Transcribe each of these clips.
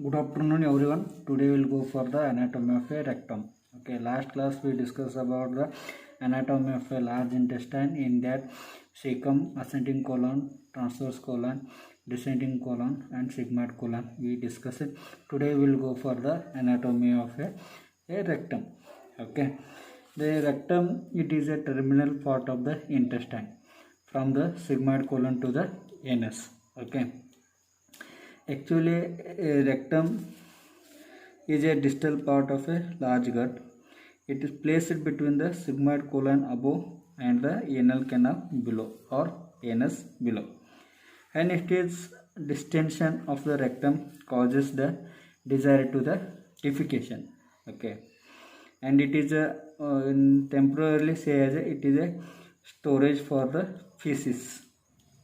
Good afternoon everyone. Today we'll go for the anatomy of a rectum. Okay, last class we discussed about the anatomy of a large intestine, in that cecum, ascending colon, transverse colon, descending colon and sigmoid colon we discussed it. Today we'll go for the anatomy of a rectum. Okay, the rectum, it is a terminal part of the intestine from the sigmoid colon to the anus. Okay, actually, a rectum is a distal part of a large gut. It is placed between the sigmoid colon above and the anal canal below, or anus below. And it is distension of the rectum causes the desire to the defecation. Okay, and it is a temporarily say as it is a storage for the feces.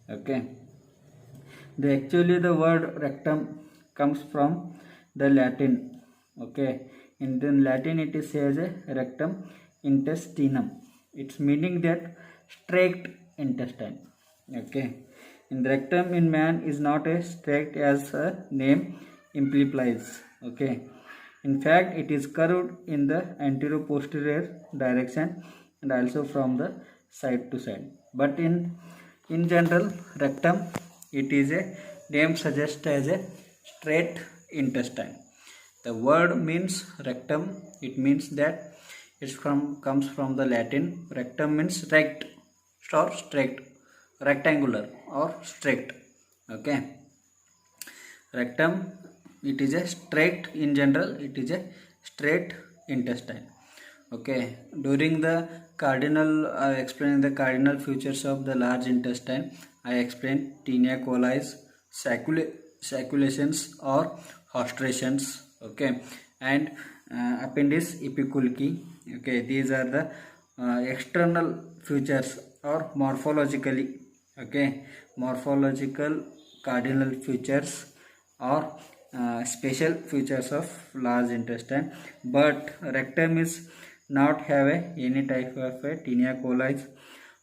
Okay, the word rectum comes from the Latin. Okay, in the Latin it is says a rectum intestinum. Its meaning that straight intestine. Okay, in rectum in man is not as straight as a name implies. Okay, in fact it is curved in the anterior-posterior direction and also from the side to side. But in general, rectum, it is a name suggests as a straight intestine. The word means rectum. It means that comes from the Latin. Rectum means rect or straight, rectangular or straight. Okay, rectum, it is a straight, in general it is a straight intestine. Okay, during the cardinal explaining the cardinal features of the large intestine, I explained tinea coli, saculations or hostrations. Okay, and appendix epiculci. Okay, these are the external features or morphologically. Okay, morphological cardinal features or special features of large intestine. But rectum is not have any type of tinea coli,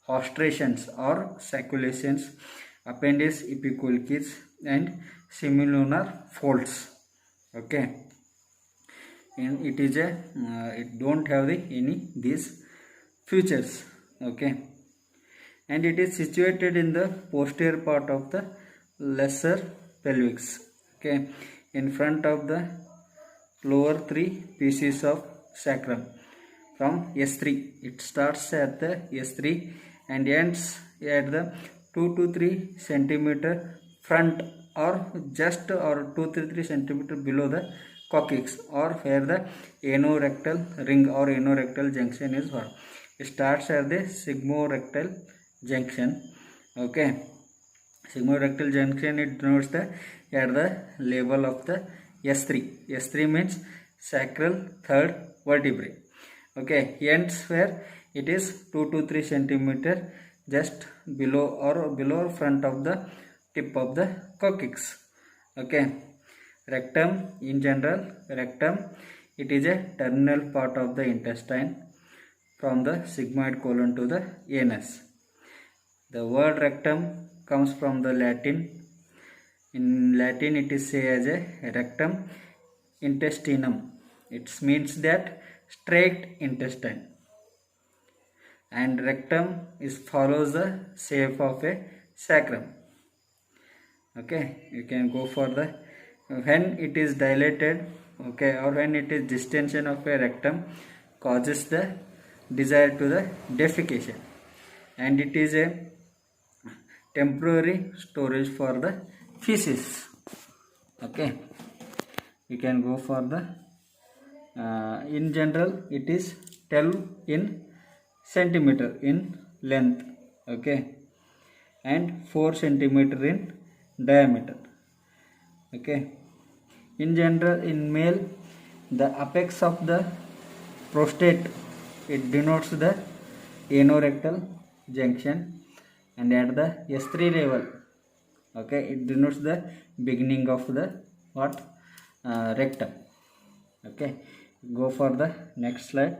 hostrations or saculations, appendix epiculcis and semilunar folds. Okay, and it is a it don't have any these features. Okay, and it is situated in the posterior part of the lesser pelvis. Okay, in front of the lower three pieces of sacrum. From S3, it starts at the S3 and ends at the 2 to 3 centimeter front, or just or 2 to 3 centimeter below the coccyx, or where the anorectal ring or anorectal junction is found. It starts at the sigmorectal junction. Okay, sigmorectal junction, it denotes the at the level of the S3. S3 means sacral third vertebrae. Okay, ends where it is 2 to 3 centimeter just below or front of the tip of the coccyx. Okay, rectum, in general, rectum, it is a terminal part of the intestine from the sigmoid colon to the anus. The word rectum comes from the Latin. In Latin it is say as a rectum intestinum. It means that straight intestine, and rectum is follows the shape of a sacrum. Okay, you can go for the when it is dilated. Okay, or when it is distension of a rectum causes the desire to the defecation, and it is a temporary storage for the feces. Okay, you can go for the in general it is 12 in centimeter in length. Okay, and 4 centimeter in diameter. Okay, in general, in male, the apex of the prostate, it denotes the anorectal junction, and at the S3 level, okay, it denotes the beginning of the what rectum. Okay, go for the next slide.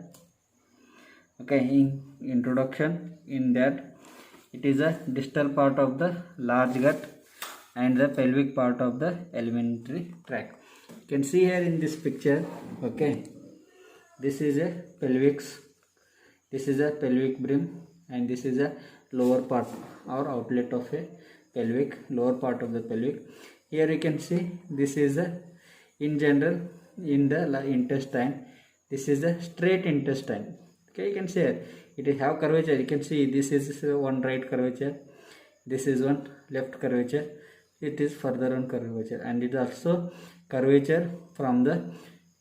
Okay, in introduction, in that it is a distal part of the large gut and the pelvic part of the alimentary tract. You can see here in this picture. Okay, this is a pelvis, this is a pelvic brim, and this is a lower part or outlet of a pelvic, lower part of the pelvic. Here you can see this is a, in general, in the intestine, this is a straight intestine. Okay, you can see here it have curvature. You can see this is one right curvature, this is one left curvature, it is further on curvature, and it also curvature from the,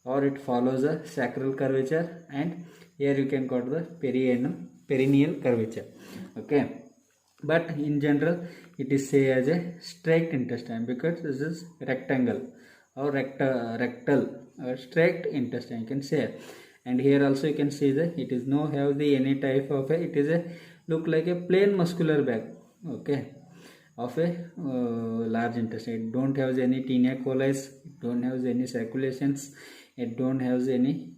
or it follows the sacral curvature, and here you can got the perineal curvature. Okay, but in general it is say as a straight intestine because this is rectangle or rectal or straight intestine, you can say. And here also you can see that it is no have the any type of a, it is a look like a plain muscular bag, okay, of a large intestine. It don't have any tinea coli, it don't have any circulations, it don't have any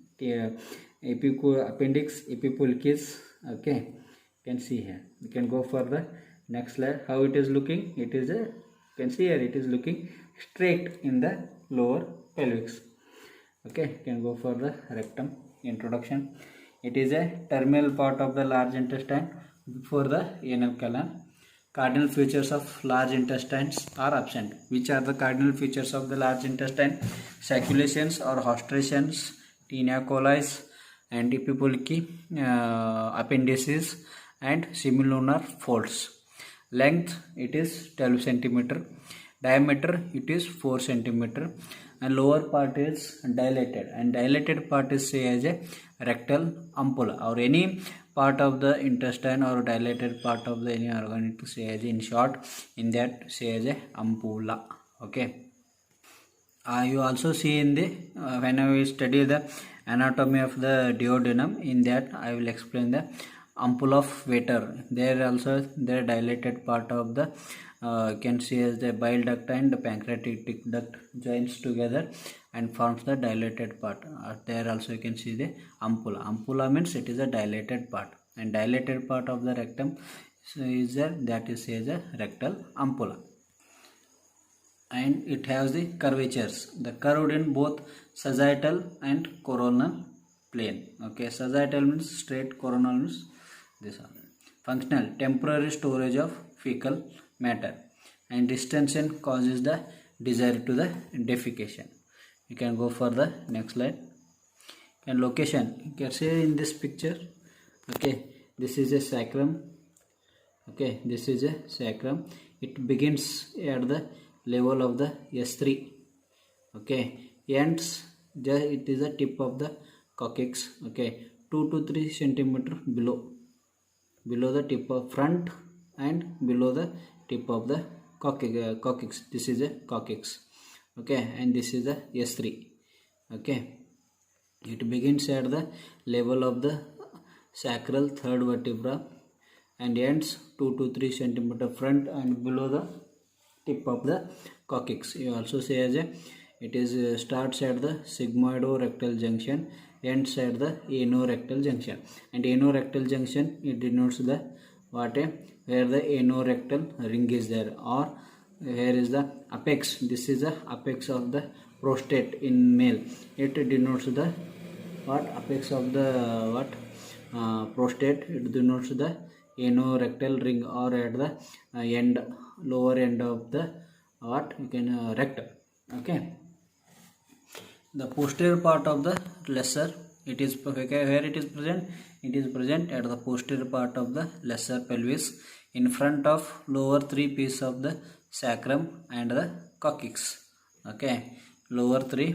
appendix, epipulchis. Okay, you can see here. You can go for the next slide. How it is looking? It is a, you can see here it is looking straight in the lower pelvis. Okay, you can go for the rectum. Introduction. It is a terminal part of the large intestine before the anal colon. Cardinal features of large intestines are absent. Which are the cardinal features of the large intestine? Saculations or hostrations, tinea coli and epipulchi, appendices and semilunar folds. Length it is 12 centimeter. Diameter it is 4 centimeter. And lower part is dilated, and dilated part is say as a rectal ampulla, or any part of the intestine or dilated part of the any organ to say as in short, in that say as a ampulla. Okay, you also see in the when I study the anatomy of the duodenum, in that I will explain the ampulla of Vater. There also the dilated part of the can see as the bile duct and the pancreatic duct joins together and forms the dilated part. There also you can see the ampulla. Ampulla means it is a dilated part, and dilated part of the rectum is there, that is as a rectal ampulla. And it has the curvatures, the curved in both sagittal and coronal plane. Okay, sagittal means straight, coronal means this one. Functional, temporary storage of fecal matter, and distension causes the desire to the defecation. You can go for the next slide. And location, you can see in this picture. Okay, this is a sacrum. Okay, this is a sacrum. It begins at the level of the S3. Okay, ends just it is the tip of the coccyx. Okay, 2 to 3 centimeter below the tip of front and below the tip of the coccyx. This is a coccyx. Okay, and this is the S3. Okay, it begins at the level of the sacral third vertebra and ends 2 to 3 centimeter front and below the tip of the coccyx. You also say as a, it is starts at the sigmoido-rectal junction, ends at the anorectal junction. And anorectal junction, it denotes the what a, where the anorectal ring is there, or here is the apex. This is the apex of the prostate in male. It denotes the what, apex of the what, prostate. It denotes the anorectal ring, or at the end, lower end of the what, you can rectum. Okay, the posterior part of the lesser, it is where it is present, it is present at the posterior part of the lesser pelvis in front of lower 3 pieces of the sacrum and the coccyx. Okay, lower 3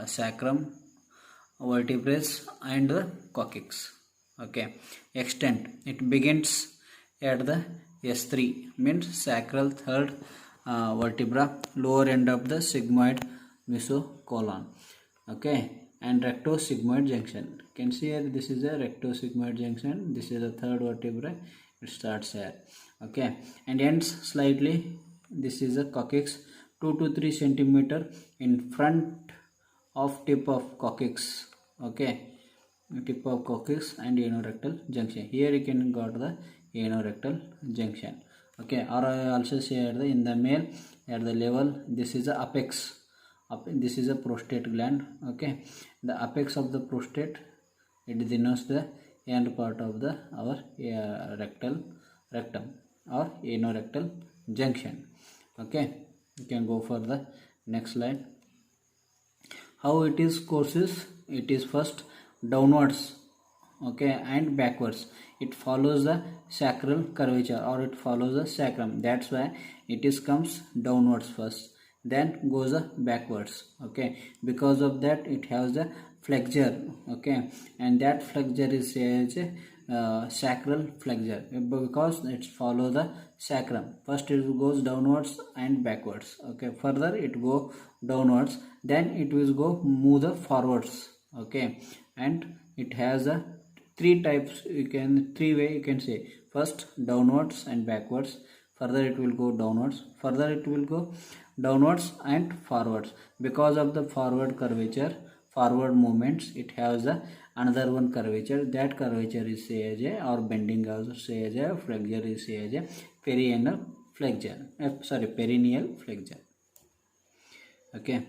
sacrum, vertebrae and the coccyx. Okay, extent, it begins at the S3 means sacral third vertebra, lower end of the sigmoid mesocolon. Okay, and rectosigmoid junction. You can see here this is a rectosigmoid junction, this is the third vertebra, it starts here. Okay, and ends slightly, this is a coccyx, 2 to 3 centimeter in front of tip of coccyx. Okay, tip of coccyx and anorectal junction. Here you can got the anorectal junction. Okay, or I also say at the in the male at the level, this is the apex This is a prostate gland. Okay, the apex of the prostate, it denotes the end part of the our rectum or anorectal junction. Okay, you can go for the next slide. How it is courses? It is first downwards, okay, and backwards. It follows the sacral curvature, or it follows the sacrum. That's why it is comes downwards first, then goes backwards. Okay, because of that it has the flexure. Okay, and that flexure is sacral flexure, because it follow the sacrum. First it goes downwards and backwards. Okay, further it go downwards, then it will go move the forwards. Okay, and it has a three types, three way you can say. First downwards and backwards, further it will go downwards, further it will go downwards and forwards. Because of the forward curvature, forward movements, it has another one curvature. That curvature is say as a, or bending also say as a, flexure is say as a perineal flexure. Perineal flexure. Okay,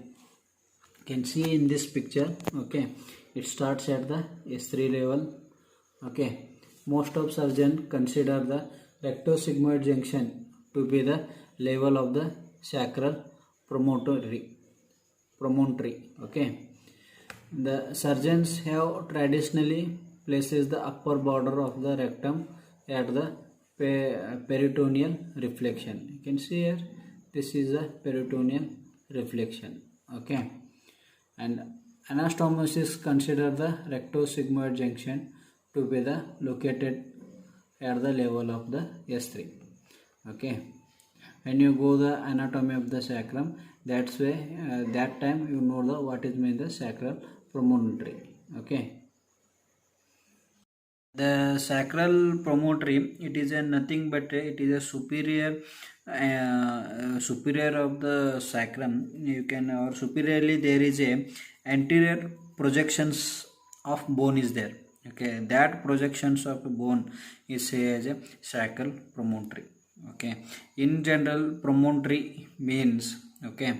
you can see in this picture. Okay, it starts at the S3 level. Okay, most of surgeons consider the rectosigmoid junction to be the level of the sacral promontory. Okay, the surgeons have traditionally places the upper border of the rectum at the peritoneal reflection. You can see here, this is a peritoneal reflection. Okay, and anastomosis consider the rectosigmoid junction to be the located at the level of the S3. Okay, when you go the anatomy of the sacrum, that's way that time you know the what is mean the sacral promontory. Okay, the sacral promontory, it is a nothing but it is a superior of the sacrum. You can, or superiorly there is a anterior projections of bone is there. Okay, that projections of bone is say as a sacral promontory. Okay, in general promontory means, okay,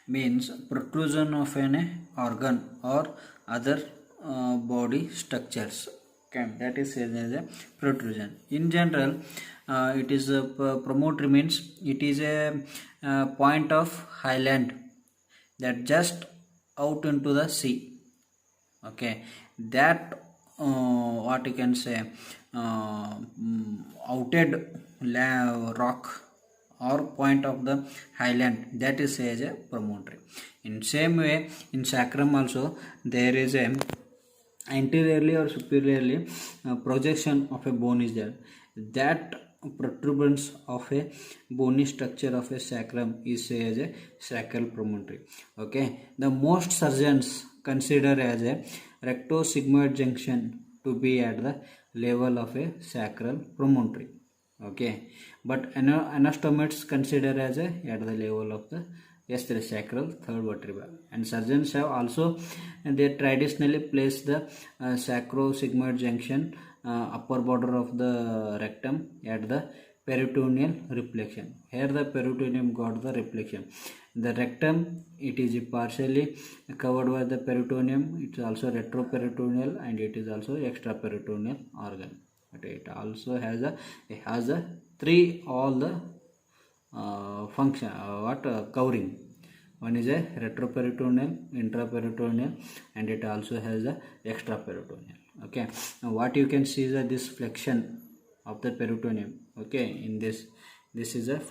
means protrusion of an organ or other body structures. Okay, that is said as a protrusion. In general, it is a promontory means it is a point of highland that just out into the sea. Okay, that what you can say, outed rock or point of the highland, that is as a promontory. In same way, in sacrum also there is a anteriorly or superiorly projection of a bone is there. That protuberance of a bony structure of a sacrum is say as a sacral promontory. Okay, the most surgeons consider as a rectosigmoid junction to be at the level of a sacral promontory. Okay, but anastomists consider as a at the level of the the sacral third vertebra. And surgeons have also, they traditionally place the sacrosigmoid junction upper border of the rectum at the peritoneal reflection. Here the peritoneum got the reflection. The rectum, it is partially covered by the peritoneum. It is also retroperitoneal and it is also extraperitoneal organ. But it also has a three all the function covering. One is a retroperitoneal, intraperitoneal, and it also has a extraperitoneal. Okay, now what you can see is that this flexion of the peritoneum. Okay, in this is a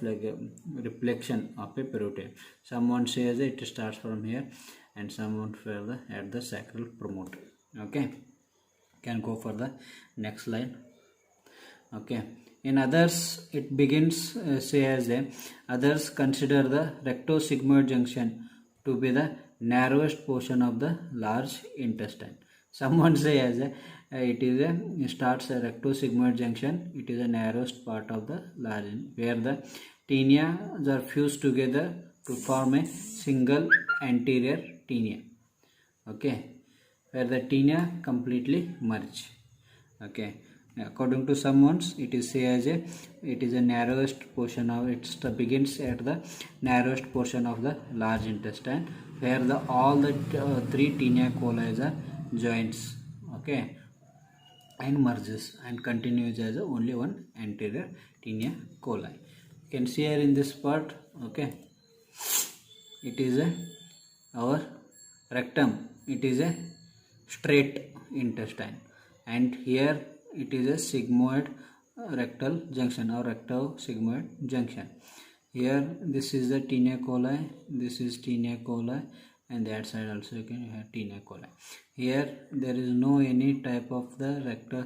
reflection of a peritoneum. Someone says it starts from here and someone further at the sacral promontory. Okay, can go for the next slide. Okay, in others it begins say as a, others consider the rectosigmoid junction to be the narrowest portion of the large intestine. Someone say as a it is a starts a rectosigmoid junction, it is a narrowest part of the large, where the tinea are fused together to form a single anterior tinea. Okay, where the tinea completely merge. Okay, according to some ones, it is say as it is a narrowest portion of begins at the narrowest portion of the large intestine, where the all the three tinea coli are joints, okay, and merges and continues as only one anterior tinea coli. You can see here in this part, okay, it is our rectum, it is a straight intestine, and here it is a sigmoid rectal junction or recto-sigmoid junction. Here this is the tinea coli, this is tinea coli, and that side also you can have tinea coli. Here there is no any type of the rectal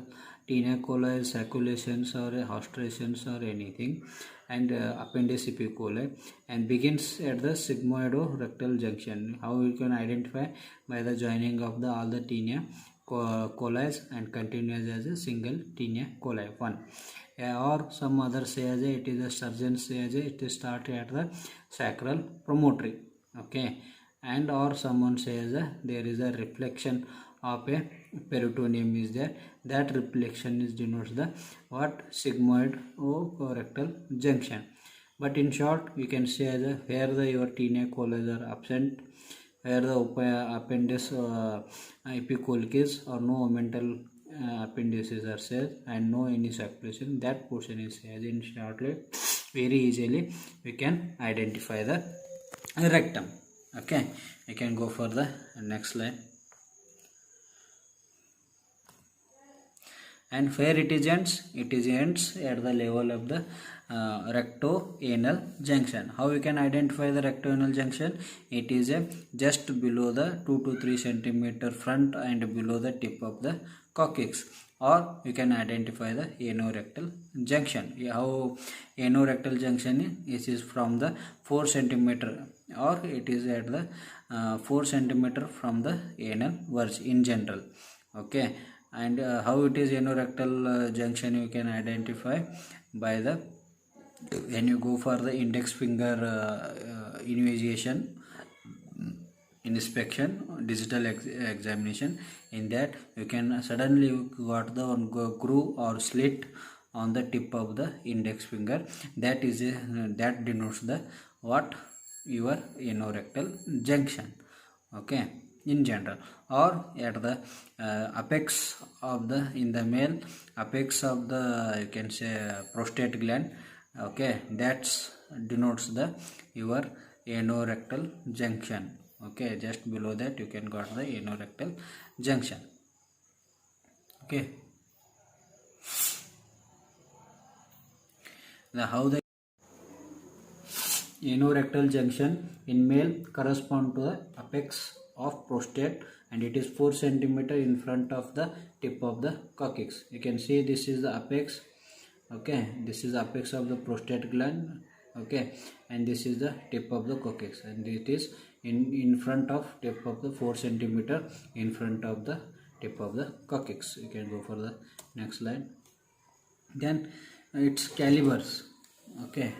tinea coli circulations or hostrations or anything, and appendix epicoli, and begins at the sigmoido-rectal junction. How you can identify? By the joining of the all the tinea coli and continues as a single tinea coli one. Or some others say as it is a surgeon say as it is started at the sacral promontory, okay, and or someone says there is a reflection of a peritoneum is there, that reflection is denotes the what sigmoid or rectal junction. But in short we can say as where the your tinea coli are absent, where the appendix epicolchis or no mental appendices are said and no any circulation, that portion is said. In shortly very easily we can identify the rectum, okay. We can go for the next slide. And where it is ends? It is ends at the level of the recto-anal junction. How we can identify the recto-anal junction? It is just below the 2 to 3 centimeter front and below the tip of the coccyx. Or you can identify the anorectal junction. How anorectal junction is from the 4 centimeter, or it is at the 4 centimeter from the anal verge in general, okay. And how it is anorectal junction you can identify by the when you go for the index finger initiation inspection digital examination, in that you can suddenly got the one groove or slit on the tip of the index finger, that is that denotes the what your anorectal junction, okay, in general. Or at the apex of the in the male apex of the you can say prostate gland, okay, that's denotes the your anorectal junction, okay. Just below that you can got the anorectal junction, okay. Now how the anorectal junction in male correspond to the apex of prostate, and it is 4 centimeter in front of the tip of the coccyx. You can see this is the apex, okay, this is the apex of the prostate gland, okay, and this is the tip of the coccyx, and it is in front of tip of the 4 centimeter in front of the tip of the coccyx. You can go for the next slide. Then its calibers, okay,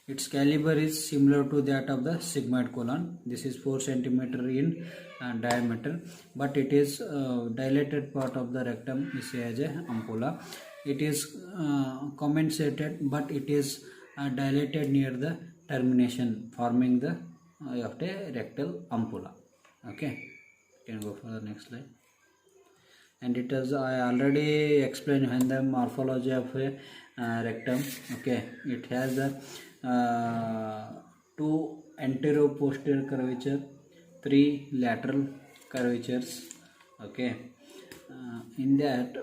its caliber is similar to that of the sigmoid colon. This is 4 centimeter in diameter, but it is dilated part of the rectum is as a ampulla. It is compensated, but it is dilated near the termination, forming the of a rectal ampulla, okay. You can go for the next slide. And it is I already explained when the morphology of a rectum, okay. It has the 2 anterior-posterior curvature, 3 lateral curvatures, okay. In that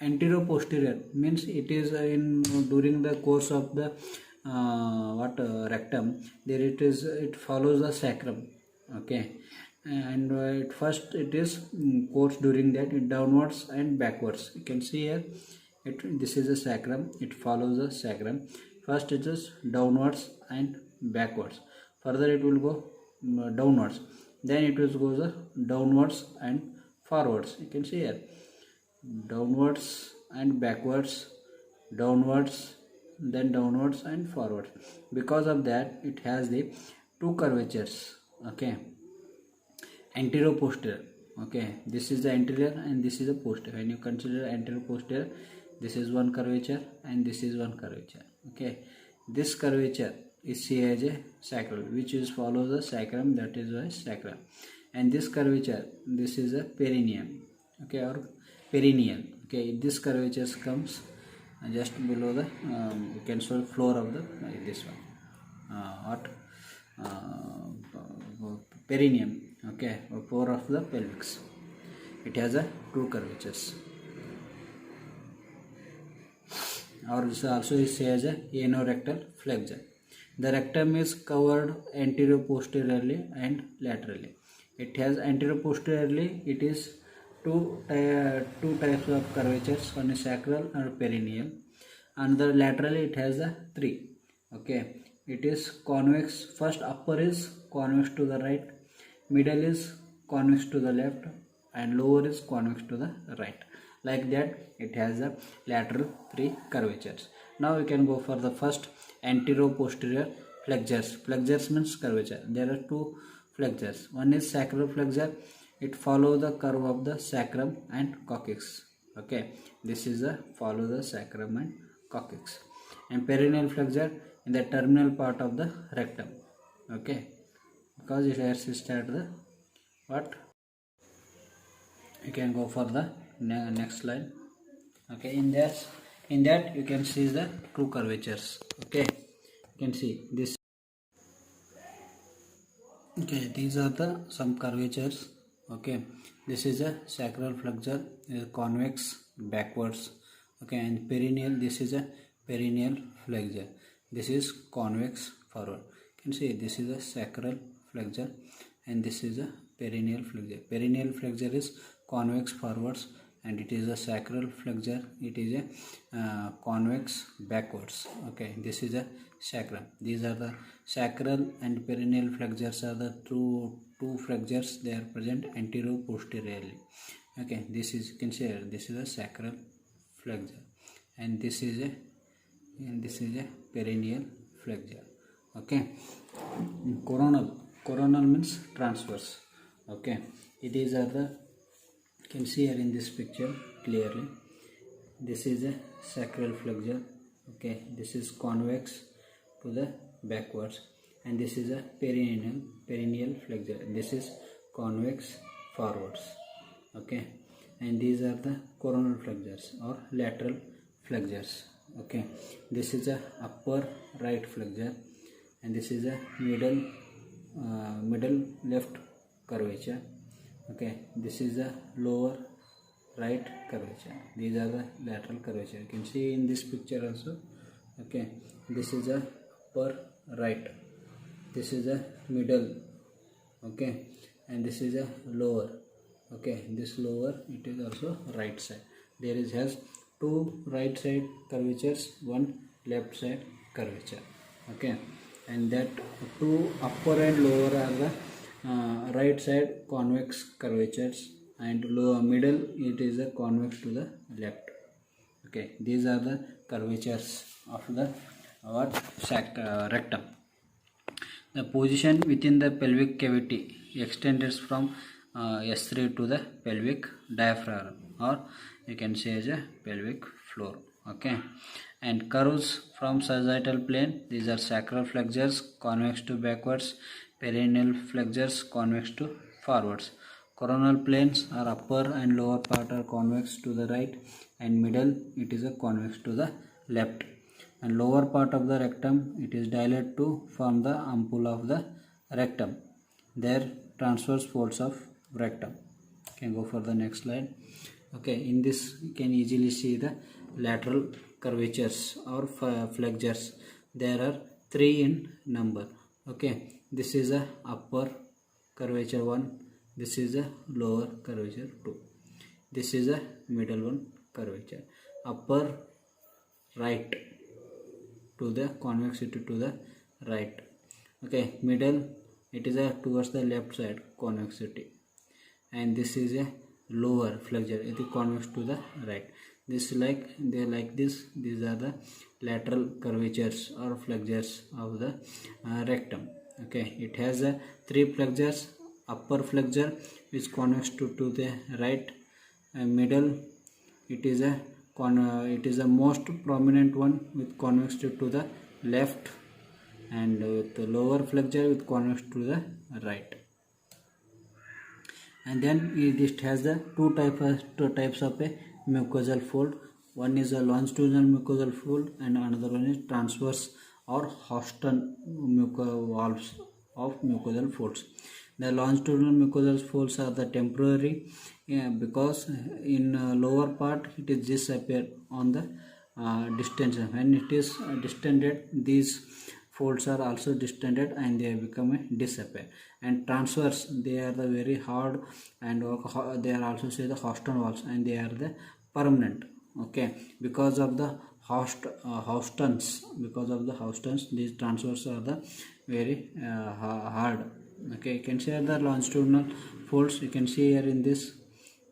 anterior-posterior means it is in during the course of the rectum, there it follows the sacrum, okay. And at first it is course during that it downwards and backwards. You can see here this is the sacrum, it follows the sacrum. First it is downwards and backwards, further it will go downwards, then it will go downwards and forwards. You can see here downwards and backwards, downwards, then downwards and forwards. Because of that it has the 2 curvatures, okay, anterior posterior, Okay, this is the anterior and this is the posterior. When you consider anterior posterior, this is one curvature and this is one curvature. Okay, this curvature is seen as a sacral, which is follows the sacrum, that is why sacrum. And this curvature, this is a perineum. Okay, or perineal. Okay, this curvature comes just below the you can show floor of the this one. What? Perineum. Okay, or floor of the pelvis. It has a two curvatures. Or also is said as a anorectal flexure. The rectum is covered anterior posteriorly and laterally. It has anterior posteriorly. It is two types of curvatures. One is sacral or perineal. And the laterally it has a three. Okay, it is convex. First upper is convex to the right, middle is convex to the left, and lower is convex to the right. Like that, it has a lateral three curvatures. Now we can go for the first antero-posterior flexures. Flexures means curvature. There are two flexures. One is sacral flexure. It follows the curve of the sacrum and coccyx. Okay, this is the follow the sacrum and coccyx. And perineal flexure in the terminal part of the rectum. Okay, because it has to start the what? You can go for the next slide. Okay, in that you can see the two curvatures. Okay, you can see this. Okay, these are the some curvatures. Okay, this is a sacral flexure, is convex backwards. Okay, and perineal, this is a perineal flexure. This is convex forward. You can see this is a sacral flexure and this is a perineal flexure. Perineal flexure is convex forwards and it is a sacral flexure. It is a convex backwards. Okay, this is a sacrum. These are the sacral and perineal flexures are the two flexures. They are present antero-posteriorly. Okay, this is, you can see this is a sacral flexure and this is a perineal flexure. Okay, coronal means transverse. Okay, it is the, you can see here in this picture clearly. This is a sacral flexure. Okay, this is convex to the backwards and this is a perineal flexure. This is convex forwards. Okay, and these are the coronal flexures or lateral flexures. Okay, this is a upper right flexure and this is a middle left curvature. Okay, this is a lower right curvature. These are the lateral curvature. You can see in this picture also. Okay, this is a upper right, this is a middle. Okay, and this is a lower. Okay, this lower, it is also right side. There is has two right side curvatures, one left side curvature. Okay, and that two upper and lower are the right side convex curvatures and lower middle it is a convex to the left. Okay, these are the curvatures of the rectum. The position within the pelvic cavity extends from S3 to the pelvic diaphragm, or you can say as a pelvic floor. Okay, and curves from sagittal plane. These are sacral flexures convex to backwards, perineal flexures convex to forwards. Coronal planes are upper and lower part are convex to the right and middle it is a convex to the left. And lower part of the rectum it is dilated to form the ampulla of the rectum. There transverse folds of rectum. Can go for the next slide. Okay, in this you can easily see the lateral curvatures or flexures. There are three in number. Okay, this is a upper curvature 1, this is a lower curvature 2, this is a middle one curvature. Upper right to the convexity to the right. Okay, middle it is a towards the left side convexity, and this is a lower flexure, it is convex to the right. This like they like this. These are the lateral curvatures or flexures of the rectum. Okay, it has three flexures upper flexure is convex to the right, and middle it is a most prominent one with convex to the left, and with the lower flexure with convex to the right. And then it has the two types of a mucosal fold. One is a longitudinal mucosal fold and another one is transverse or Houston valves of mucosal folds. The longitudinal mucosal folds are the temporary, because in lower part it is disappear on the distended. When it is distended, these folds are also distended and they become a disappear. And transverse, they are the very hard, and they are also say the Houston walls, and they are the permanent. Okay, because of the Houstons, these transverse are the very hard. Okay, you can see the longitudinal folds. You can see here in this.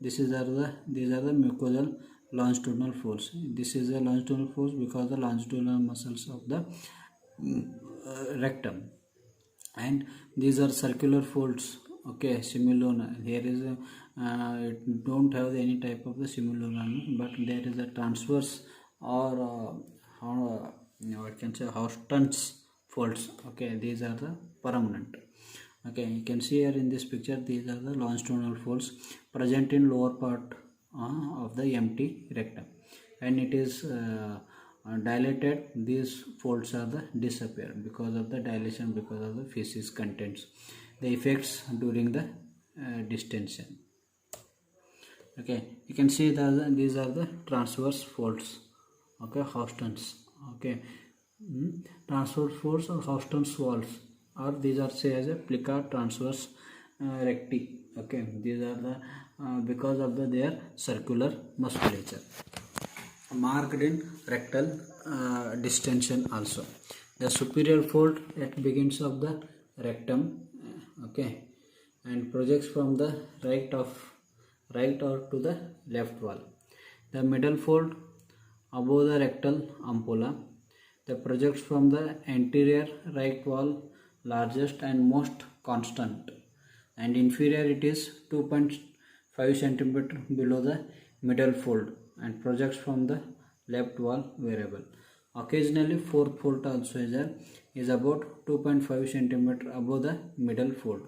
These are the mucosal longitudinal folds. This is the longitudinal folds because the longitudinal muscles of the rectum, and these are circular folds. Okay, simulona. Here is it don't have any type of the simulona, but there is a transverse or what can say Houston's folds. Okay, these are the permanent. Okay, you can see here in this picture, these are the longitudinal folds present in lower part of the empty rectum. When it is dilated, these folds are the disappear because of the dilation, because of the feces contents, the effects during the distension. Okay, you can see these are the transverse folds. Okay, Houston's. Okay, transverse folds or Houston's walls, or these are say as a plica transverse recti. Okay, these are the because of their circular musculature marked in rectal distension also. The superior fold at begins of the rectum, okay, and projects from the right or to the left wall. The middle fold above the rectal ampulla, that projects from the anterior right wall, largest and most constant, and inferior it is 2.5 cm below the middle fold and projects from the left wall variable. Occasionally fourth fold also is about 2.5 cm above the middle fold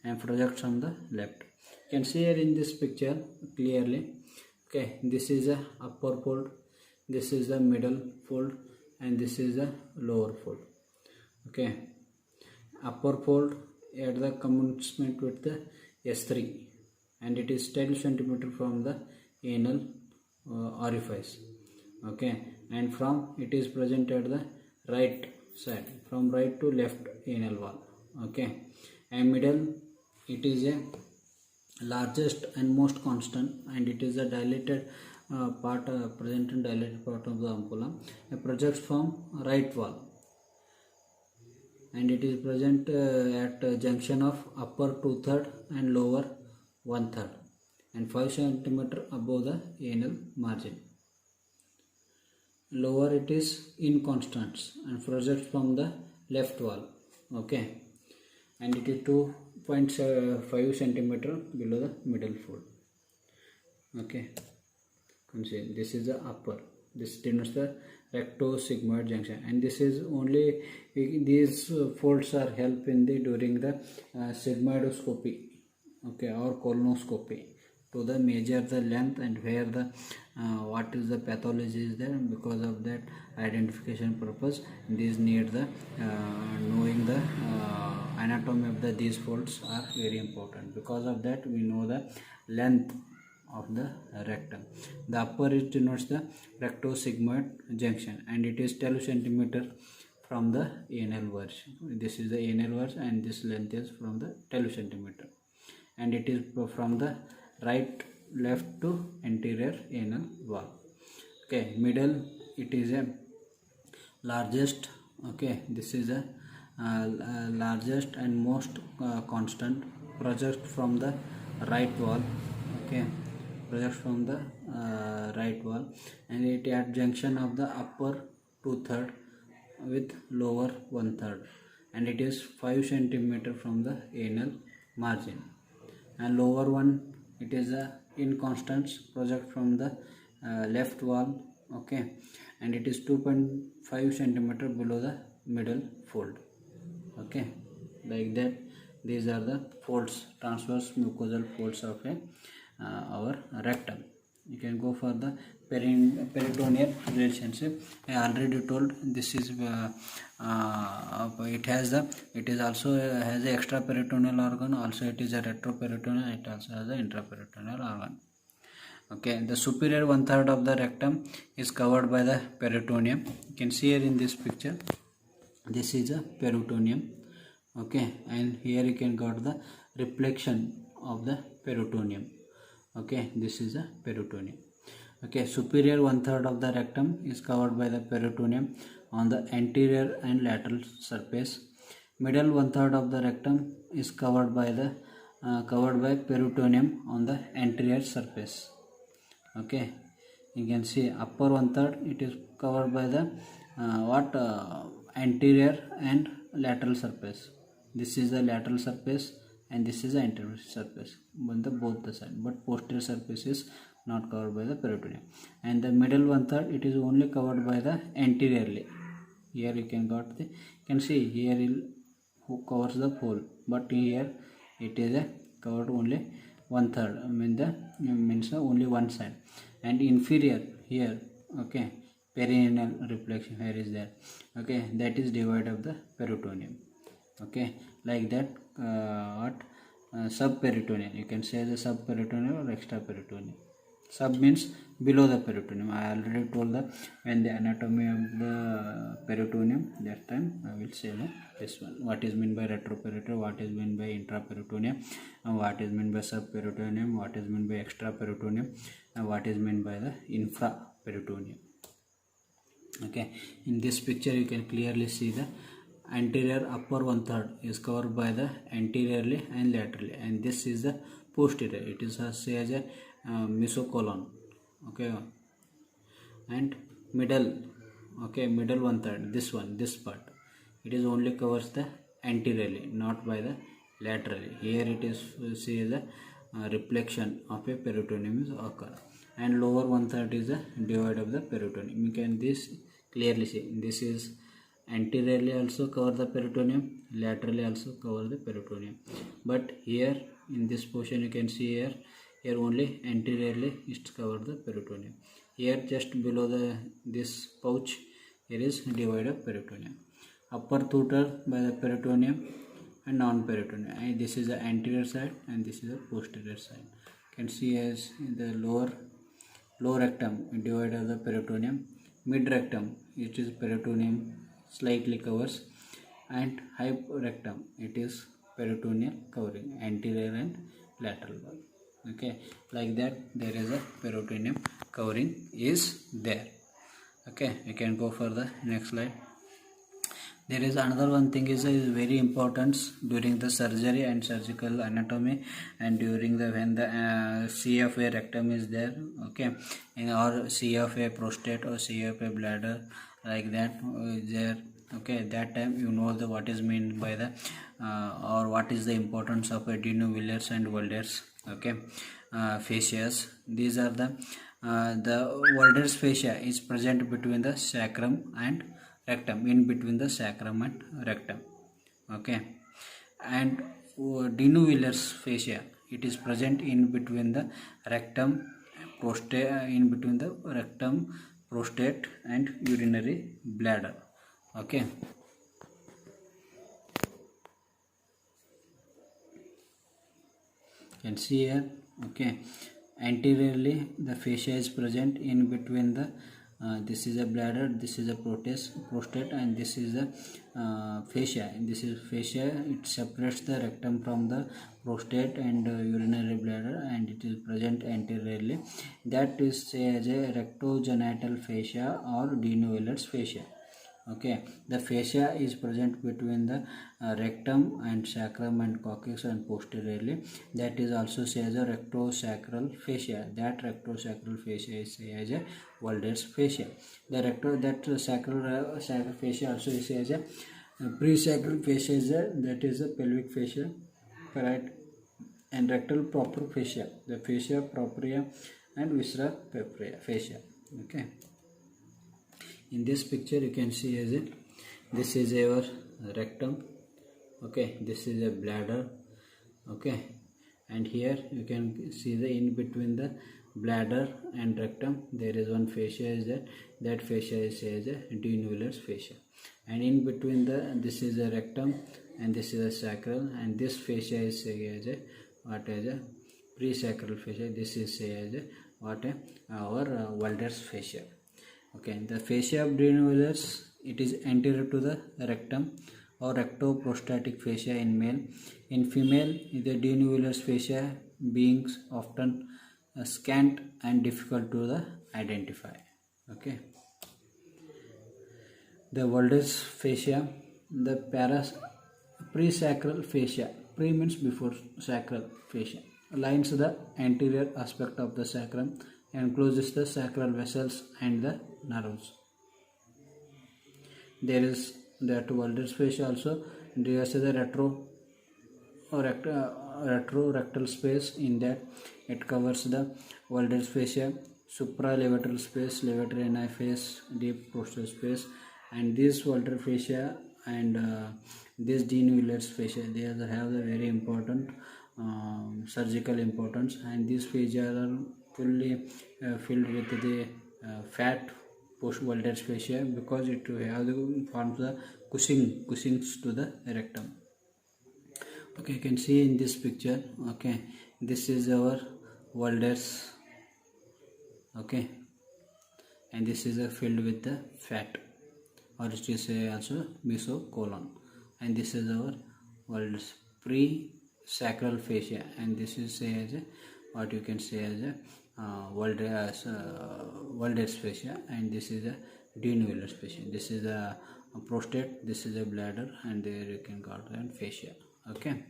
and projects from the left. You can see here in this picture clearly. Okay, this is the upper fold, this is the middle fold, and this is the lower fold. Okay, upper fold at the commencement with the S3, and it is 10 cm from the anal orifice. Okay, and from it is present at the right side, from right to left anal wall. Okay, and middle it is a largest and most constant, and it is a dilated part, present in dilated part of the ampulla. It projects from right wall, and it is present at junction of upper 2/3 and lower 1/3 and 5 cm above the anal margin. Lower it is inconstant and projects from the left wall. Okay, and it is 2.5 cm below the middle fold. Okay, can see this is the upper, this denotes the rectosigmoid junction, and this is only these folds are help in the during the sigmoidoscopy, okay, or colonoscopy, to the measure the length and where the what is the pathology is there. Because of that identification purpose, these need the knowing the anatomy of these folds are very important. Because of that we know the length of the rectum. The upper is denotes the rectosigmoid junction, and it is 12 cm from the anal verge. This is the anal verge, and this length is from the 12 cm, and it is from the right left to anterior anal wall. Okay, middle it is a largest. Okay, this is a largest and most constant, project from the right wall. Okay, projects from the right wall, and it at junction of the upper 2/3 with lower 1/3, and it is 5 cm from the anal margin, and lower one it is a inconstant project from the left wall. Okay, and it is 2.5 centimeter below the middle fold. Okay, like that. These are the folds, transverse mucosal folds of our rectum. You can go for the peritoneal relationship. I already told this is it is also has a extra peritoneal organ, also it is a retroperitoneal, it also has a intraperitoneal organ. Okay, the superior 1/3 of the rectum is covered by the peritoneum. You can see here in this picture, this is a peritoneum. Okay, and here you can got the reflection of the peritoneum. Okay, this is a peritoneum. Okay, superior 1/3 of the rectum is covered by the peritoneum on the anterior and lateral surface. Middle 1/3 of the rectum is covered by peritoneum on the anterior surface. Okay, you can see upper 1/3 it is covered by the anterior and lateral surface. This is the lateral surface and this is the anterior surface on the both the side, but posterior surface is not covered by the peritoneum. And the middle 1/3 it is only covered by the anteriorly. Here you can see here it covers the whole, but here it is covered only 1/3. Means only one side, and inferior here. Okay, perineal reflection here is there. Okay, that is divide of the peritoneum. Okay, like that. Subperitoneal, you can say the subperitoneal or extraperitoneal. Sub means below the peritoneum. I already told that when the anatomy of the peritoneum, that time I will say this one, what is meant by retroperitoneal, what is meant by intraperitoneum, and what is meant by subperitoneum, what is meant by extraperitoneum, and what is meant by the infraperitoneum. Okay, in this picture you can clearly see the anterior upper 1/3 is covered by the anteriorly and laterally, and this is the posterior. It is say as a mesocolon. Okay, and middle. Okay, middle 1/3, this part, it is only covers the anteriorly, not by the laterally. Here it is say as a reflection of a peritoneum is occur, and lower 1/3 is the divide of the peritoneum. You can this clearly see. This is anteriorly also cover the peritoneum, laterally also cover the peritoneum, but here in this portion you can see here only anteriorly is cover the peritoneum. Here just below this pouch, here is divide of peritoneum. Upper 2/3 by the peritoneum and non-peritoneum, and this is the anterior side and this is the posterior side. You can see as in the lower rectum divide of the peritoneum. Mid rectum it is peritoneum slightly covers, and high rectum it is peritoneal covering anterior and lateral wall. Okay, like that there is a peritoneum covering is there. Okay, you can go for the next slide. There is another one thing is very important during the surgery and surgical anatomy, and during the when the C of a rectum is there. Okay, or C of a prostate or C of a bladder, like that there. Okay, that time you know the what is meant by the or what is the importance of a Deneuvilliers and Walder's. Okay, fascias. These are the Walder's fascia is present between the sacrum and rectum, in between the sacrum and rectum. Okay, and Deneuvilliers fascia, it is present in between the rectum, prostate, in between the rectum, prostate and urinary bladder. Okay, you can see here. Okay, anteriorly the fascia is present in between the this is a bladder, this is a prostate, and this is a fascia. And this is fascia, it separates the rectum from the prostate and urinary bladder, and it is present anteriorly. That is say as a rectogenital fascia or Deneuvilliers fascia. Okay, the fascia is present between the rectum and sacrum and coccyx and posteriorly. That is also say as a rectosacral fascia. That rectosacral fascia is say as a Walder's fascia. The sacral fascia also is say as a presacral fascia. That is a pelvic fascia, right? and rectal proper fascia, the fascia propria and viscera fascia. Okay, in this picture you can see as a, this is our rectum. Okay, this is a bladder. Okay, and here you can see the in between the bladder and rectum there is one fascia is there, that fascia is as a denuvulus fascia, and in between the, this is a rectum and this is a sacral, and this fascia is as a what as a presacral fascia, this is as a what a our Walder's fascia. Okay, the fascia of denuvulus, it is anterior to the rectum or rectoprostatic fascia in male. In female, the denuvulus fascia being often scant and difficult to identify. Okay, the Walder's fascia, the presacral fascia, pre means before sacral fascia, lines the anterior aspect of the sacrum and closes the sacral vessels and the nerves. There is that Walder's fascia also. There is the retrorectal space, in that it covers the Walder's fascia, supralevator space, levator ani face, deep prostate space, and this Walder fascia and this denuvulus fascia, they have the very important surgical importance, and these fascia are fully filled with the fat post Walder's fascia, because it forms the Cushing's to the rectum. Okay, you can see in this picture. Okay, this is our Walder's. Okay, and this is filled with the fat, or it is also mesocolon, and this is our Walder's pre-sacral fascia, and this is as a, what you can say as a Walder's fascia, and this is a denuvulus fascia. This is a prostate, this is a bladder, and there you can call it fascia. Okay,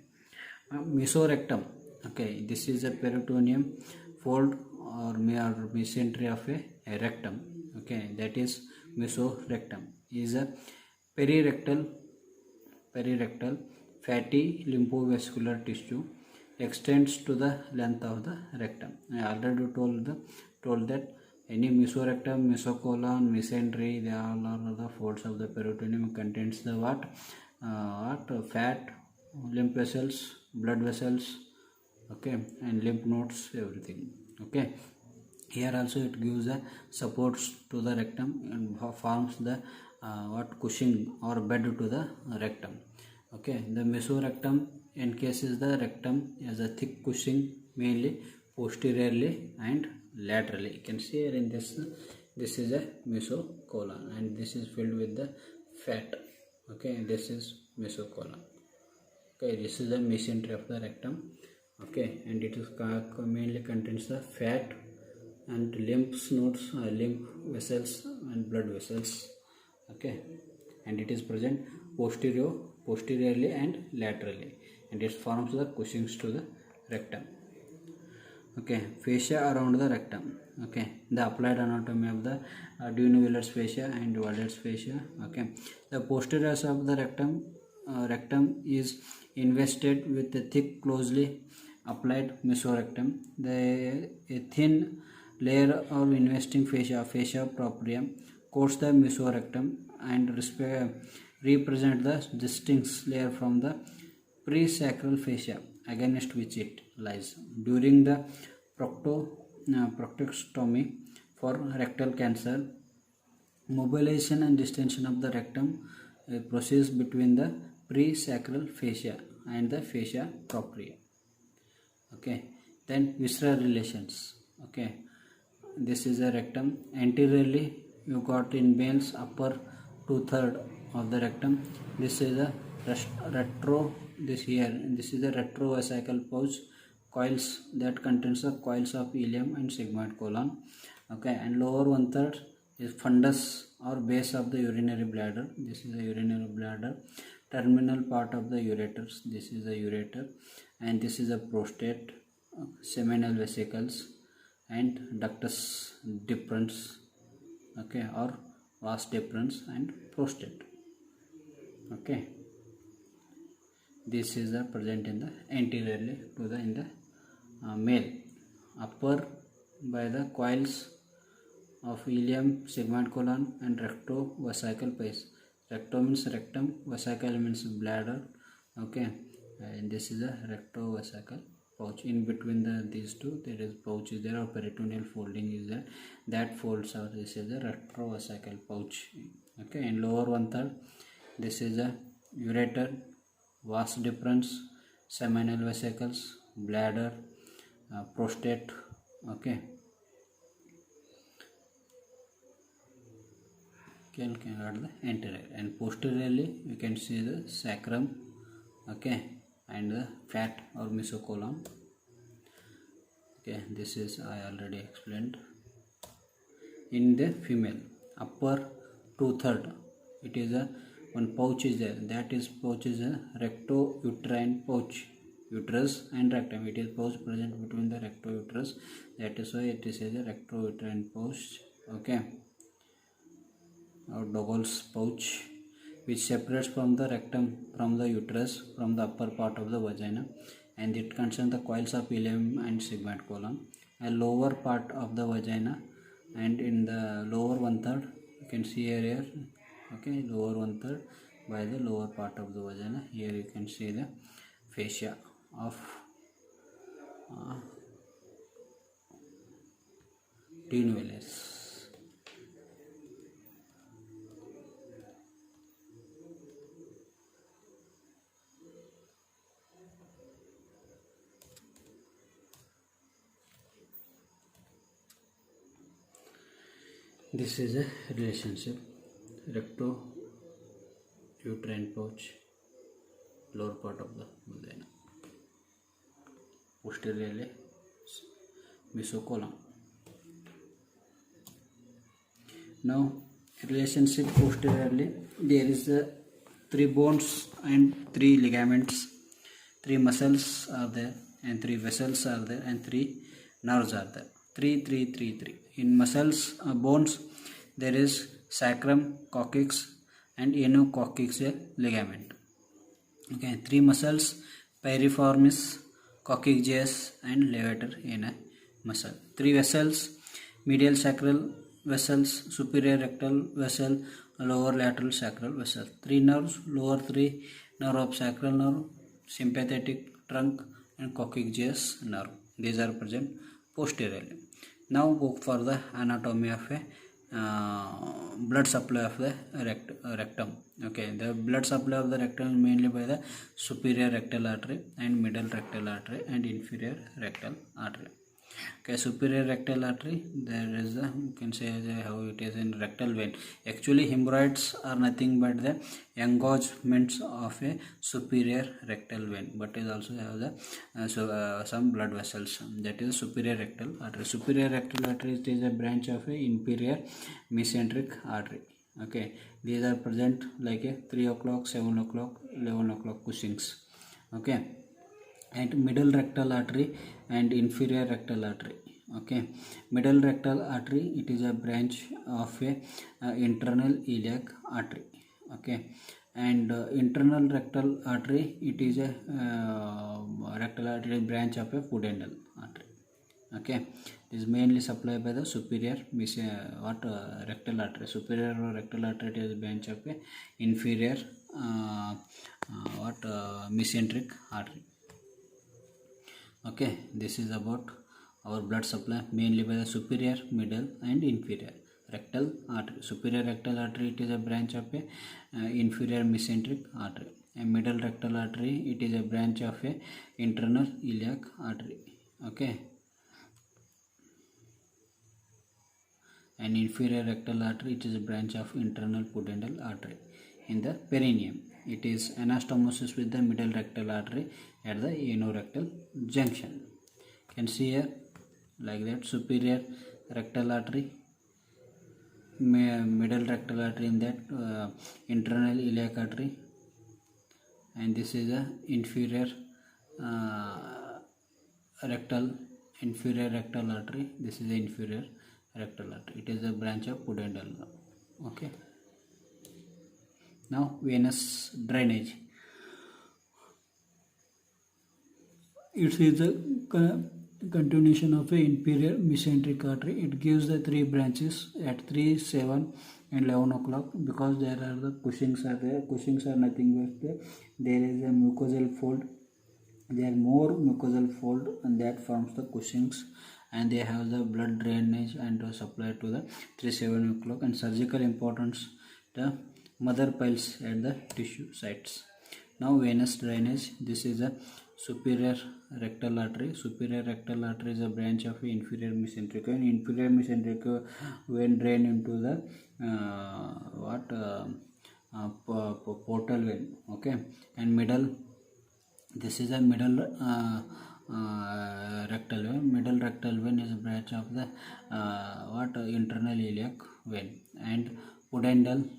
mesorectum. Okay, this is a peritoneum fold or mesentery of a rectum. Okay, that is mesorectum is a perirectal fatty lymphovascular tissue, extends to the length of the rectum. I already told that any mesorectum, mesocolon, mesentery, they all are the folds of the peritoneum, contains the what fat, lymph vessels, blood vessels, okay, and lymph nodes, everything. Okay, here also it gives the supports to the rectum and forms the Cushing or bed to the rectum. Okay, the mesorectum encases the rectum as a thick Cushing, mainly posteriorly and laterally. You can see here in this is a mesocolon, and this is filled with the fat. Okay, this is mesocolon. Okay, this is the mesentery of the rectum. Okay, and it is mainly contains the fat and lymph nodes, lymph vessels and blood vessels. Okay, and it is present posteriorly and laterally, and it forms the Cushing's to the rectum. Okay, fascia around the rectum. Okay, the applied anatomy of the denuvulus fascia and Walder's fascia. Okay, the posterior of the rectum is invested with the thick, closely applied mesorectum. A thin layer of investing fascia propria, coats the mesorectum and represent the distinct layer from the presacral fascia against which it lies. During the proctectomy for rectal cancer, mobilization and distension of the rectum proceeds between the presacral fascia and the fascia propria. Okay, then visceral relations. Okay, this is a rectum. Anteriorly, you got in males upper 2/3 of the rectum. This is a this is the retrovesical pouch coils that contains the coils of ileum and sigmoid colon. Okay, and lower 1/3 is fundus or base of the urinary bladder. This is a urinary bladder. Terminal part of the ureters. This is the ureter, and this is a prostate, seminal vesicles, and ductus deferens. Okay, or vas deferens and prostate. Okay, this is present in the anteriorly to the in the male. Upper by the coils of ileum, sigmoid colon and rectovesical page. Recto means rectum, vesical means bladder. Okay, and this is a rectovesical pouch. In between these two there is pouch is there, or peritoneal folding is there, that folds out. This is a rectovesical pouch. Okay, and lower one third, this is a ureter, vas deferens, seminal vesicles, bladder, prostate. Okay, can add the anterior, and posteriorly you can see the sacrum. Okay, and the fat or mesocolon. Okay, this is I already explained. In the female, upper 2/3, it is a one pouch is there, that is pouch is a recto-uterine pouch, uterus and rectum. It is pouch present between the recto-uterus, that is why it is a recto-uterine pouch. Okay, or Douglas pouch, which separates from the rectum from the uterus from the upper part of the vagina, and it contains the coils of ileum and sigmoid colon, a lower part of the vagina, and in the lower one third you can see here. Okay, lower one third by the lower part of the vagina, here you can see the fascia of tenuis. This is a relationship, recto-uterine pouch, lower part of the vagina, posteriorly mesocolon. Now relationship posteriorly, there is 3 bones and 3 ligaments, 3 muscles are there, and 3 vessels are there, and 3 nerves are there. 3. In muscles, bones, there is sacrum, coccyx and anococcyx ligament. Okay, 3 muscles, piriformis, coccygeus and levator in a muscle. 3 vessels, medial sacral vessels, superior rectal vessel, lower lateral sacral vessel. 3 nerves, lower 3 nerve of sacral nerve, sympathetic trunk and coccygeus nerve. These are present posteriorly. Now go for the anatomy of a blood supply of the rectum. Okay, the blood supply of the rectum is mainly by the superior rectal artery and middle rectal artery and inferior rectal artery. Okay, superior rectal artery, there is the, you can say how it is in rectal vein. Actually hemorrhoids are nothing but the engagements of a superior rectal vein, but it also have the some blood vessels, that is superior rectal artery. Superior rectal artery is a branch of a inferior mesenteric artery. Okay, these are present like a 3 o'clock, 7 o'clock, 11 o'clock Cushing's. Okay, and middle rectal artery and inferior rectal artery. Okay, middle rectal artery, it is a branch of a internal iliac artery. Okay, and internal rectal artery, it is a rectal artery branch of a pudendal artery. Okay, it is mainly supplied by the superior rectal artery. Superior rectal artery is a branch of a inferior mesenteric artery. Okay, this is about our blood supply mainly by the superior, middle and inferior rectal artery. Superior rectal artery, it is a branch of a inferior mesenteric artery, and middle rectal artery, it is a branch of a internal iliac artery. Okay, and inferior rectal artery, it is a branch of internal pudendal artery. In the perineum, it is anastomosis with the middle rectal artery at the anorectal junction. You can see here like that, superior rectal artery, middle rectal artery in that internal iliac artery, and this is a inferior rectal artery. This is the inferior rectal artery, it is a branch of pudendal. Okay, now venous drainage. It is a continuation of a inferior mesenteric artery. It gives the three branches at 3, 7 and 11 o'clock, because there are the Cushings are there. Cushings are nothing but there is a mucosal fold. There are more mucosal fold, and that forms the Cushings, and they have the blood drainage and supply to the 3, 7 o'clock. And surgical importance, the mother piles at the tissue sites. Now venous drainage. This is a superior rectal artery. Superior rectal artery is a branch of inferior mesenteric vein. Inferior mesenteric vein drain into the portal vein. Okay, and middle. This is a middle rectal vein. Middle rectal vein is a branch of the internal iliac vein. And pudendal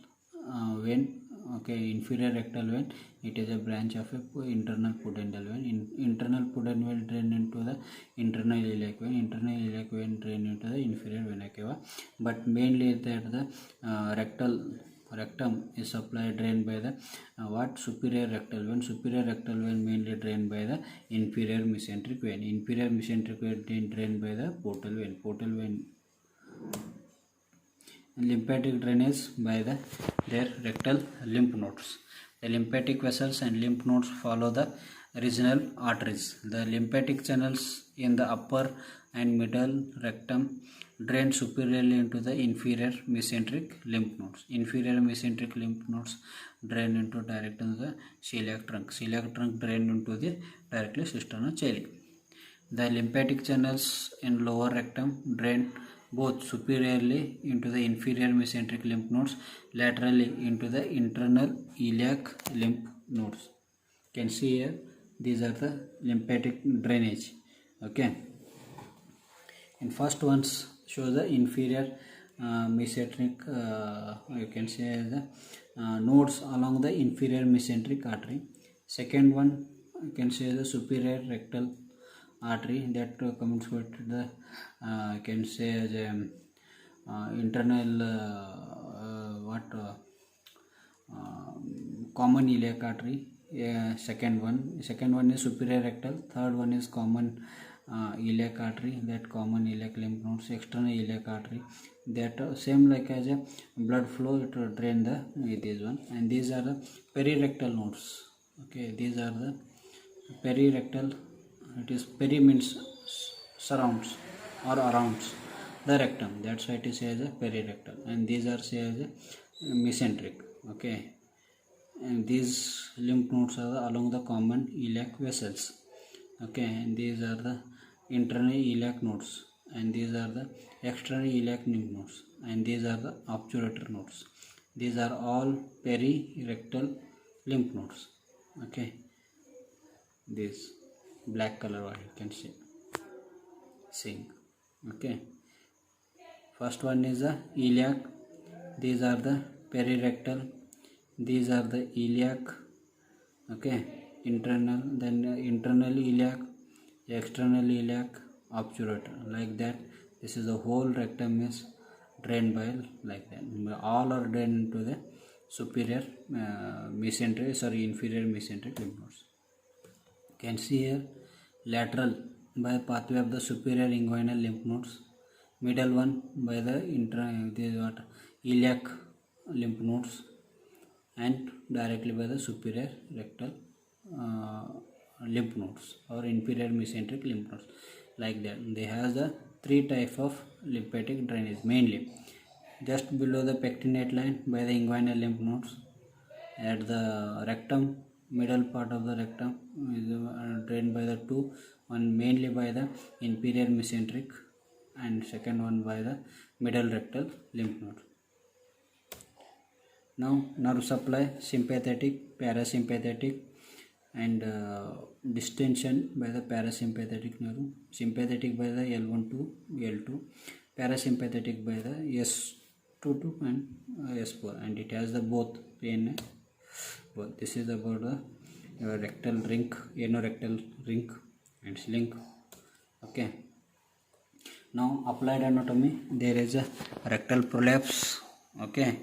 vein. Okay, inferior rectal vein, it is a branch of a internal pudendal vein. Internal pudendal vein drain into the internal iliac vein. Internal iliac vein drain into the inferior vena cava. But mainly that the rectum is supplied drained by the superior rectal vein. Superior rectal vein mainly drained by the inferior mesenteric vein. Inferior mesenteric vein drained by the portal vein. Portal vein. Lymphatic drainage by their rectal lymph nodes. The lymphatic vessels and lymph nodes follow the regional arteries. The lymphatic channels in the upper and middle rectum drain superiorly into the inferior mesenteric lymph nodes. Inferior mesenteric lymph nodes drain into directly into the celiac trunk. Celiac trunk drain into the directly cisterna coeli. The lymphatic channels in lower rectum drain both superiorly into the inferior mesenteric lymph nodes, laterally into the internal iliac lymph nodes. You can see here, these are the lymphatic drainage. Okay, and first ones show the inferior mesenteric, you can say the nodes along the inferior mesenteric artery. Second one, you can say the superior rectal artery that comes with the you can say as a internal common iliac artery. Second one is superior rectal. Third one is common iliac artery, that common iliac lymph nodes. External iliac artery, that same like as a blood flow, it will drain the this one. And these are the perirectal nodes. Okay, these are the perirectal. It is peri means surrounds or around the rectum, that's why it is as a perirectal. And these are say as a mesenteric. Okay, and these lymph nodes are along the common iliac vessels. Okay, and these are the internal iliac nodes, and these are the external iliac lymph nodes, and these are the obturator nodes. These are all perirectal lymph nodes. Okay, this black color what you can see. Okay, first one is the iliac. These are the perirectal. These are the iliac. Okay, internal, then internal iliac, external iliac, obturator, like that. This is the whole rectum is drained by like that. All are drained into the superior inferior mesenteric lymph nodes. You can see here, lateral by pathway of the superior inguinal lymph nodes, middle one by the iliac lymph nodes, and directly by the superior rectal lymph nodes or inferior mesenteric lymph nodes, like that. They have the three type of lymphatic drainage, mainly just below the pectinate line by the inguinal lymph nodes, at the rectum, middle part of the rectum is drained by the two, one mainly by the inferior mesenteric and second one by the middle rectal lymph node. Now nerve supply, sympathetic, parasympathetic, and distension by the parasympathetic nerve, sympathetic by the L1 to L2, parasympathetic by the S2 and S4, and it has the both PNA. But this is about the rectal ring, anorectal ring and sling. Okay, now applied anatomy, there is a rectal prolapse. Okay,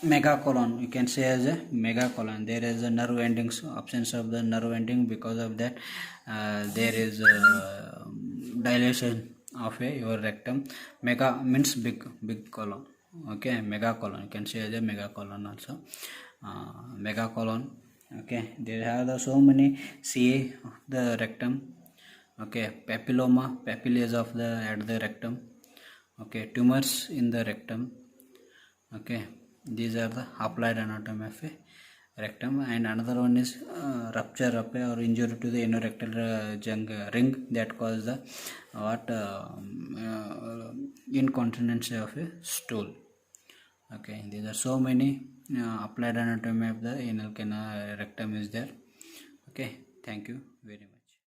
megacolon, you can say as a megacolon. There is a nerve endings, absence of the nerve ending. Because of that, there is dilation of your rectum. Mega means big colon. Okay, megacolon, you can say as a megacolon also. Megacolon. Okay, there are so many CA of the rectum. Okay, papilloma, papillae of the at the rectum. Okay, tumors in the rectum. Okay, these are the applied anatomy of a rectum. And another one is rupture of or injury to the anorectal ring that cause the incontinence of a stool. Okay, these are so many applied anatomy of the anal canal rectum is there. Okay, thank you very much.